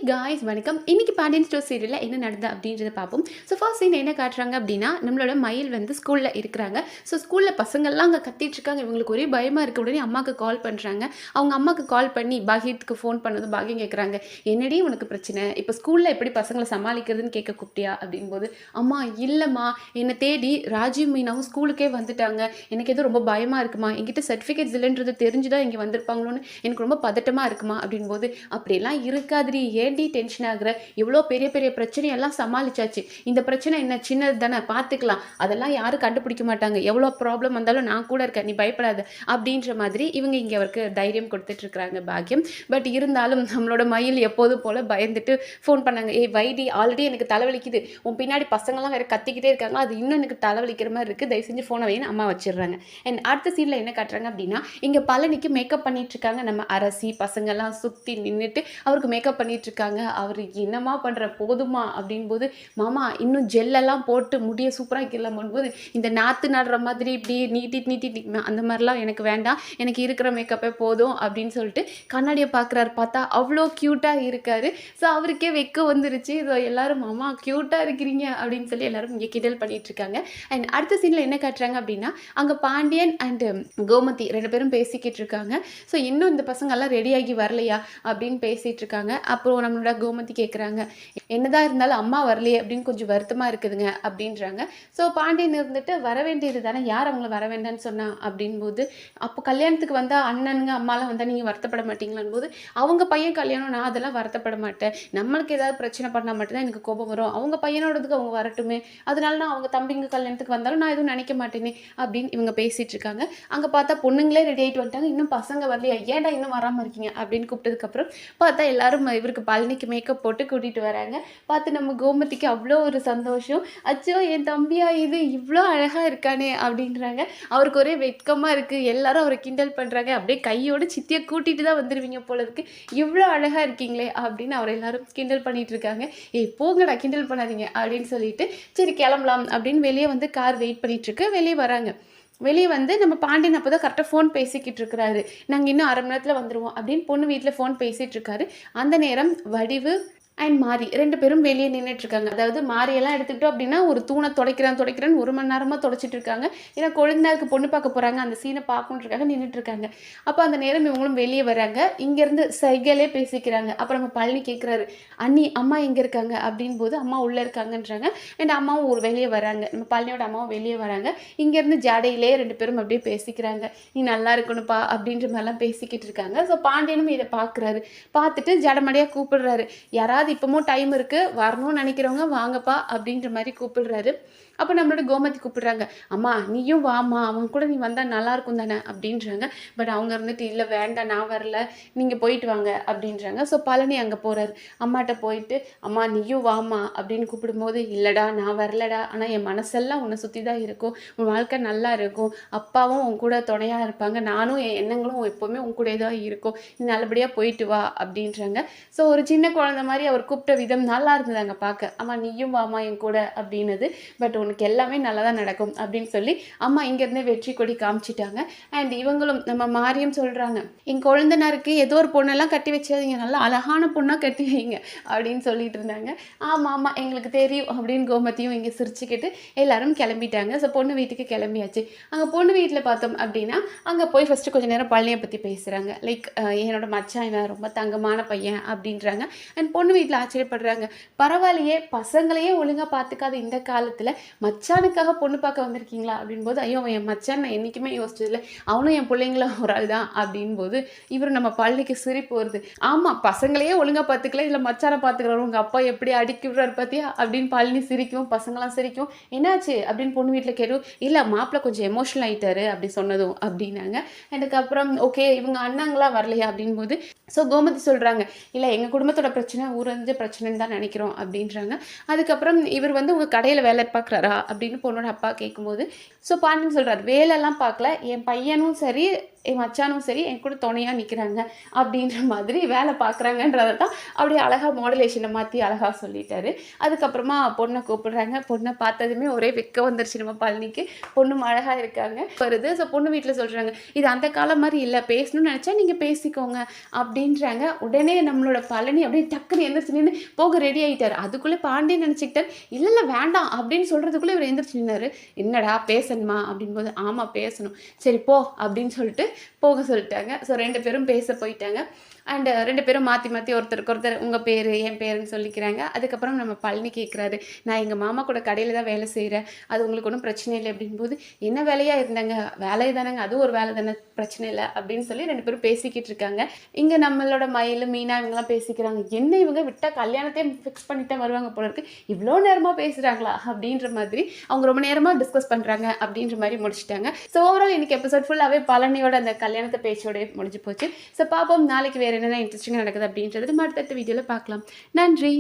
Guys வணக்கம். இன்னைக்கு Pandian store சீரியலில் என்ன நடந்தது அப்படின்றத பார்ப்போம். ஸோ ஃபர்ஸ்ட் சீன் என்ன காட்டுறாங்க அப்படின்னா, நம்மளோட மயில் வந்து ஸ்கூலில் இருக்கிறாங்க. ஸோ ஸ்கூலில் பசங்கள்லாம் அங்கே கத்திட்டு இருக்காங்க. இவங்களுக்கு ஒரே பயமாக இருக்க உடனே அம்மாவுக்கு கால் பண்ணுறாங்க. அவங்க அம்மாவுக்கு கால் பண்ணி பாகியத்துக்கு ஃபோன் பண்ணதும் பாகியம் கேட்குறாங்க, என்னடி உனக்கு பிரச்சனை, இப்போ ஸ்கூலில் எப்படி பசங்களை சமாளிக்கிறதுன்னு கேட்க கூப்பிட்டியா அப்படின்போது, அம்மா இல்லைம்மா, என்னை தேடி ராஜீவ் மீனாவும் ஸ்கூலுக்கே வந்துட்டாங்க, எனக்கு ஏதோ ரொம்ப பயமாக இருக்குமா, என்கிட்ட சர்டிஃபிகேட்ஸ் இல்லைன்றது தெரிஞ்சுதான் இங்கே வந்திருப்பாங்களோன்னு எனக்கு ரொம்ப பதட்டமாக இருக்குமா அப்படின்போது, அப்படியெல்லாம் இருக்காதுடி, ஏன்டி டென்ஷன் ஆகுற, இவ்வளோ பெரிய பெரிய பிரச்சனையெல்லாம் சமாளிச்சாச்சு, இந்த பிரச்சனை என்ன சின்னது தானே, பார்த்துக்கலாம், அதெல்லாம் யாரும் கண்டுபிடிக்க மாட்டாங்க, எவ்வளோ ப்ராப்ளம் வந்தாலும் நான் கூட இருக்கேன், நீ பயப்படாத அப்படின்ற மாதிரி இவங்க இங்கே அவருக்கு தைரியம் கொடுத்துட்ருக்குறாங்க பாக்கியம். பட் இருந்தாலும் நம்மளோட மயில் எப்போதும் போல் பயந்துட்டு ஃபோன் பண்ணாங்க, வைடி ஆல்ரெடி எனக்கு தலைவலிக்குது, உன் பின்னாடி பசங்கள்லாம் வேறு கத்திக்கிட்டே இருக்காங்க, அது இன்னும் எனக்கு தலைவலிக்கிற மாதிரி இருக்குது, தயவு செஞ்சு ஃபோனை வைன்னு அம்மா வச்சிடுறாங்க. அண்ட் அடுத்த சீனில் என்ன காட்டுறாங்க அப்படின்னா, இங்கே பழனிக்கு மேக்கப் பண்ணிகிட்ருக்காங்க நம்ம அரசி, பசங்கள்லாம் சுற்றி நின்றுட்டு அவருக்கு மேக்கப் பண்ணிகிட்ருக்காங்க. அவர் என்னம்மா பண்ணுற போதுமா அப்படின்போது, மாமா இன்னும் ஜெல்லெல்லாம் போட்டு முடிய சூப்பராக கிளம்பும் போது, இந்த நாற்று நடுற மாதிரி இப்படி நீட்டி அந்த மாதிரிலாம் எனக்கு வேண்டாம், எனக்கு இருக்கிற மேக்கப்பே போதும் அப்படின்னு சொல்லிட்டு கண்ணாடியை பார்க்குறாரு. பார்த்தா அவ்வளோ க்யூட்டாக இருக்கார். ஸோ அவருக்கே வெக்க வந்துருச்சு. ஸோ எல்லோரும் மாமா க்யூட்டாக இருக்கிறீங்க அப்படின்னு சொல்லி எல்லோரும் இங்கே கிண்டல் பண்ணிகிட்ருக்காங்க. அண்ட் அடுத்த சீனில் என்ன காட்டுறாங்க அப்படின்னா, அங்கே பாண்டியன் அண்டு கோமதி ரெண்டு பேரும் பேசிக்கிட்டு இருக்காங்க. ஸோ இன்னும் இந்த பசங்கள்லாம் ரெடியாகி வரலையா அப்படின்னு பேசிகிட்டு இருக்காங்க. அப்புறம் நம்மளோட கோமதி கேட்குறாங்க, என்னதான் இருந்தாலும் அம்மா வரலையே அப்படின்னு கொஞ்சம் வருத்தமாக இருக்குதுங்க அப்படின்றாங்க. ஸோ பாண்டியன் இருந்துட்டு, வர வேண்டியது தானே, யார் அவங்கள வர வேண்டான்னு சொன்னா அப்படின்போது, அப்போ கல்யாணத்துக்கு வந்தால் அண்ணனுங்க அம்மாலாம் வந்தால் நீங்கள் வருத்தப்பட மாட்டீங்களான் போது, அவங்க பையன் கல்யாணம், நான் அதெல்லாம் வருத்தப்பட மாட்டேன், நம்மளுக்கு ஏதாவது பிரச்சனை பண்ணால் மட்டும்தான் எனக்கு கோபம் வரும், அவங்க பையனோடதுக்கு அவங்க வரட்டுமே, அதனால நான் அவங்க தம்பிங்க கல்யாணத்துக்கு வந்தாலும் நான் எதுவும் நினைக்க மாட்டேனே அப்படின்னு இவங்க பேசிகிட்டு இருக்காங்க. அங்கே பார்த்தா பொண்ணுங்களே ரெடி ஆகிட்டு வந்துட்டாங்க, இன்னும் பசங்க வரலையா, ஏன்டா இன்னும் வராமல் இருக்கீங்க அப்படின்னு கூப்பிட்டதுக்கப்புறம் பார்த்தா எல்லாரும் இவருக்கு பழனிக்கு மேக்கப் போட்டு கூட்டிகிட்டு வராங்க. பார்த்து நம்ம கோமதிக்கு அவ்வளோ ஒரு சந்தோஷம், அச்சோ என் தம்பியா இது இவ்வளோ அழகாக இருக்கானே அப்படின்றாங்க. அவருக்கு ஒரே வெட்கமாக இருக்குது, எல்லாரும் அவரை கிண்டல் பண்ணுறாங்க, அப்படியே கையோடு சித்தியை கூட்டிகிட்டு தான் வந்துடுவீங்க போல இருக்கு, இவ்வளோ அழகாக இருக்கீங்களே அப்படின்னு அவர் எல்லாரும் கிண்டல் பண்ணிகிட்டு இருக்காங்க. போங்கடா கிண்டல் பண்ணாதீங்க அப்படின்னு சொல்லிட்டு சரி கிளம்பலாம் அப்படின்னு வெளியே வந்து கார் வெயிட் பண்ணிகிட்ருக்கு. வெளியே வராங்க. வெளியே வந்து நம்ம பாண்டியன் அப்போ தான் கரெக்டாக ஃபோன் பேசிக்கிட்டு இருக்கிறாரு. நாங்கள் இன்னும் அரை மணி நேரத்தில் வந்துடுவோம் அப்படின்னு பொண்ணு வீட்டில் ஃபோன் பேசிகிட்டு இருக்காரு. அந்த நேரம் வடிவு அண்ட் மாரி ரெண்டு பேரும் வெளியே நின்றுட்டுருக்காங்க. அதாவது மாரியெல்லாம் எடுத்துக்கிட்டோம் அப்படின்னா, ஒரு தூணை துடைக்கிறேன்னு 1 மணி நேரமாக துடைச்சிட்டு இருக்காங்க. ஏன்னா கொழுந்தாருக்கு பொண்ணு பார்க்க போகிறாங்க, அந்த சீனை பார்க்கணுன்றக்காக நின்றுட்டுருக்காங்க. அப்போ அந்த நேரம் இவங்களும் வெளியே வராங்க. இங்கேருந்து சைக்கிளே பேசிக்கிறாங்க. அப்புறம் நம்ம பழனி கேட்குறாரு, அண்ணி அம்மா எங்கே இருக்காங்க அப்படின் போது, அம்மா உள்ளே இருக்காங்கன்றாங்க. அண்ட் அம்மாவும் ஒரு வெளியே வராங்க. நம்ம பழனியோட அம்மாவும் வெளியே வராங்க. இங்கேருந்து ஜடையிலே ரெண்டு பேரும் அப்படியே பேசிக்கிறாங்க. நீ நல்லா இருக்கணும்ப்பா அப்படின்ற மாதிரிலாம் பேசிக்கிட்டு இருக்காங்க. ஸோ பாண்டியனும் இதை பார்க்குறாரு. பார்த்துட்டு ஜடமடையாக கூப்பிடுறாரு, யாராவது இப்போவும் டைம் இருக்குது, வரணும்னு நினைக்கிறவங்க வாங்கப்பா அப்படின்ற மாதிரி கூப்பிடுறாரு. அப்போ நம்மளோட கோமதி கூப்பிடுறாங்க, அம்மா நீயும் வாம்மா, அவங்க கூட நீ வந்தால் நல்லாயிருக்கும் தானே அப்படின்றாங்க. பட் அவங்க இருந்துட்டு, இல்லை வேண்டாம் நான் வரல, நீங்கள் போயிட்டு வாங்க அப்படின்றாங்க. ஸோ பழனி அங்கே போகிறாரு. அம்மாட்ட போயிட்டு, அம்மா நீயும் வாம்மா அப்படின்னு கூப்பிடும்போது, இல்லைடா நான் வரலடா, ஆனால் என் மனசெல்லாம் உன்னை சுற்றி தான் இருக்கும், உன் வாழ்க்கை நல்லா இருக்கும், அப்பாவும் உன் கூட துணையாக இருப்பாங்க, நானும் என் எண்ணங்களும் எப்போவுமே உன் கூட தான் இருக்கும், நீ நல்லபடியாக போயிட்டு வா அப்படின்றாங்க. ஸோ ஒரு சின்ன குழந்தை மாதிரி அவர் கூப்பிட்ட விதம் நல்லா இருந்தது அங்கே பார்க்க. அம்மா நீயும் வாம்மா என் கூட அப்படின்னது. பட் உனக்கு எல்லாமே நல்லா தான் நடக்கும் அப்படின்னு சொல்லி அம்மா இங்கேருந்தே வெற்றி கொடி காமிச்சிட்டாங்க. அண்ட் இவங்களும் நம்ம மாரியும் சொல்கிறாங்க, என் குழந்தனாருக்கு ஏதோ ஒரு பொண்ணெல்லாம் கட்டி வச்சாதீங்க, நல்லா அழகான பொண்ணாக கட்டி வைங்க அப்படின்னு சொல்லிட்டு இருந்தாங்க. ஆமாம் எங்களுக்கு தெரியும் அப்படின்னு கோமதியும் இங்கே சிரிச்சுக்கிட்டு எல்லாரும் கிளம்பிட்டாங்க. ஸோ பொண்ணு வீட்டுக்கு கிளம்பியாச்சு. அங்கே பொண்ணு வீட்டில் பார்த்தோம் அப்படின்னா, அங்கே போய் ஃபஸ்ட்டு கொஞ்சம் நேரம் பழனியை பற்றி பேசுகிறாங்க. லைக் என்னோட மச்சான் இவன் ரொம்ப தங்கமான பையன் அப்படின்றாங்க. அண்ட் பொண்ணு வீட்டில் ஆச்சரியப்படுறாங்க, பரவாயில்லையே பசங்களையே ஒழுங்காக பார்த்துக்காத இந்த காலத்தில் மச்சானுக்காக பொண்ணு பார்க்க வந்திருக்கீங்களா அப்படின்போது, ஐயோ அவன் என் மச்சான் நான் என்றைக்குமே யோசிச்சதில்லை, அவனும் என் பிள்ளைங்கள ஒரு ஆள் தான் அப்படின்போது இவர் நம்ம பழனிக்கு சிரிப்பு வருது. ஆமாம் பசங்களையே ஒழுங்காக பார்த்துக்கல, இல்லை மச்சானை பார்த்துக்கிறாரு, உங்கள் அப்பா எப்படி அடிக்கி விடுறாரு பார்த்தியா அப்படின்னு பழனி சிரிக்கும், பசங்களாம் சிரிக்கும். என்னாச்சு அப்படின்னு பொண்ணு வீட்டில் கேட்கும், இல்லை மாப்பிள்ளை கொஞ்சம் எமோஷனல் ஆகிட்டாரு அப்படி சொன்னதும் அப்படின்னாங்க. அதுக்கப்புறம் ஓகே இவங்க அண்ணாங்களாம் வரலையா அப்படின்போது, ஸோ கோமதி சொல்கிறாங்க, இல்லை எங்கள் குடும்பத்தோட பிரச்சனை ஊரஞ்ச பிரச்சனைன்னு தான் நினைக்கிறோம் அப்படின்றாங்க. அதுக்கப்புறம் இவர் வந்து உங்கள் கடையில் வேலை பார்க்குறாரா அப்படின்னு பொண்ணோட அப்பா கேட்கும்போது, ஸோ பாண்டியன் சொல்கிறார், வேலைலாம் பார்க்கல, என் பையனும் சரி என் மச்சானும் சரி என் கூட துணையாக நிற்கிறாங்க அப்படின்ற மாதிரி வேலை பார்க்குறாங்கன்றதை தான் அப்படியே அழகாக மாடுலேஷனை மாற்றி அழகாக சொல்லிட்டாரு. அதுக்கப்புறமா பொண்ணை கூப்பிடுறாங்க. பொண்ணை பார்த்ததுமே ஒரே வெக்க வந்துருச்சு நம்ம பழனிக்கு. பொண்ணும் அழகாக இருக்காங்க வருது. ஸோ பொண்ணு வீட்டில் சொல்கிறாங்க, இது அந்த காலம் மாதிரி இல்லை, பேசணும்னு நினச்சா நீங்கள் பேசிக்கோங்க அப்படின்றாங்க. உடனே நம்மளோட பழனி அப்படியே டக்குன்னு எந்திரிச்சு நின்று போக ரெடி ஆகிட்டார். அதுக்குள்ளே பாண்டியன் நினச்சிக்கிட்டார், இல்லை இல்லை வேண்டாம் அப்படின்னு சொல்கிறதுக்குள்ளே இவர் எந்திரிச்சு நின்னார். என்னடா பேசணுமா அப்படின்போது, ஆமாம் பேசணும், சரி போ அப்படின்னு சொல்லிட்டு போக சொல்லிட்டாங்க. ஸோ 2 பேரும் பேச போயிட்டாங்க. அண்டு 2 பேரும் மாற்றி மாற்றி ஒருத்தருக்கு ஒருத்தர் உங்கள் பேர் என் பேருன்னு சொல்லிக்கிறாங்க. அதுக்கப்புறம் நம்ம பழனி கேட்குறாரு, நான் எங்கள் மாமா கூட கடையில் தான் வேலை செய்கிறேன், அது உங்களுக்கு ஒன்றும் பிரச்சனை இல்லை அப்படின்போது, என்ன வேலையாக இருந்தாங்க, வேலையை தானேங்க, அதுவும் ஒரு வேலை தானே, பிரச்சனை இல்லை அப்படின்னு சொல்லி 2 பேரும் பேசிக்கிட்டு இருக்காங்க. இங்கே நம்மளோட மயில் மீனா இவங்கெல்லாம் பேசிக்கிறாங்க, என்ன இவங்க விட்டால் கல்யாணத்தையும் ஃபிக்ஸ் பண்ணிட்டு வருவாங்க போல இருக்கு, இவ்வளோ நேரமாக பேசுகிறாங்களா அப்படின்ற மாதிரி அவங்க ரொம்ப நேரமாக டிஸ்கஸ் பண்ணுறாங்க அப்படின்ற மாதிரி முடிச்சிட்டாங்க. ஸோ ஓவரால் இன்னைக்கு எபிசோட் ஃபுல்லாகவே பழனியோட அந்த கல்யாணத்தை பேச்சோடய முடிஞ்சு போச்சு. ஸோ பார்ப்போம் நாளைக்கு வேறு என்னென்ன இன்ட்ரெஸ்டிங்காக நடக்குது அப்படின்றது நம்ம அடுத்தடுத்த வீடியோவில் பார்க்கலாம். நன்றி.